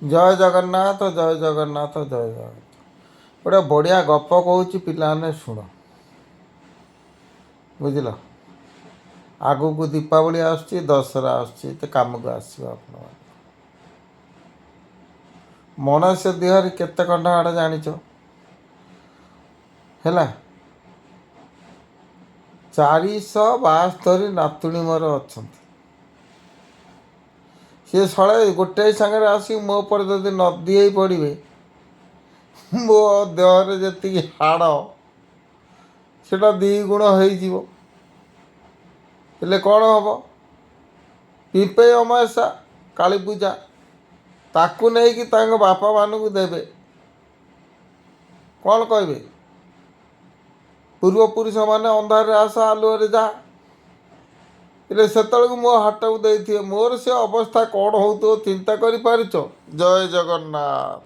ଜୟ ଜଗନ୍ନାଥ, ଜୟ ଜଗନ୍ନାଥ, ଜୟ ଜଗନ୍ନାଥ। ଗୋଟେ ବଢ଼ିଆ ଗପ କହୁଛି, ପିଲାମାନେ ଶୁଣ। ବୁଝିଲ, ଆଗକୁ ଦୀପାବଳି ଆସୁଛି, ଦଶହରା ଆସୁଛି, ତ କାମକୁ ଆସିବ ଆପଣମାନେ। ମଣିଷ ଦେହରେ କେତେ ଖଣ୍ଡ ହାଡ଼ ଜାଣିଛ? ହେଲା, 472 ନାତୁଣୀ ମୋର ଅଛନ୍ତି। ସିଏ ଶଳେ ଗୋଟାଏ ସାଙ୍ଗରେ ଆସିକି ମୋ ଉପରେ ଯଦି ନଦୀ ହେଇ ପଡ଼ିବେ, ମୋ ଦେହରେ ଯେତିକି ହାଡ଼ ସେଟା 2 ଗୁଣ ହେଇଯିବ। ହେଲେ କ'ଣ ହେବ? ପିମ୍ପେଇ ଅମାବାସ୍ୟା, କାଳୀ ପୂଜା, ତାକୁ ନେଇକି ତାଙ୍କ ବାପାମାନଙ୍କୁ ଦେବେ। କ'ଣ କହିବେ? ପୂର୍ବପୁରୁଷମାନେ ଅନ୍ଧାରରେ ଆସ, ଆଲୁଅରେ ଯା। ହେଲେ ସେତେବେଳକୁ ମୋ ହାଟକୁ ଦେଇଥିବେ, ମୋର ସେ ଅବସ୍ଥା କ'ଣ ହେଉଥିବ ଚିନ୍ତା କରିପାରୁଛ? ଜୟ ଜଗନ୍ନାଥ।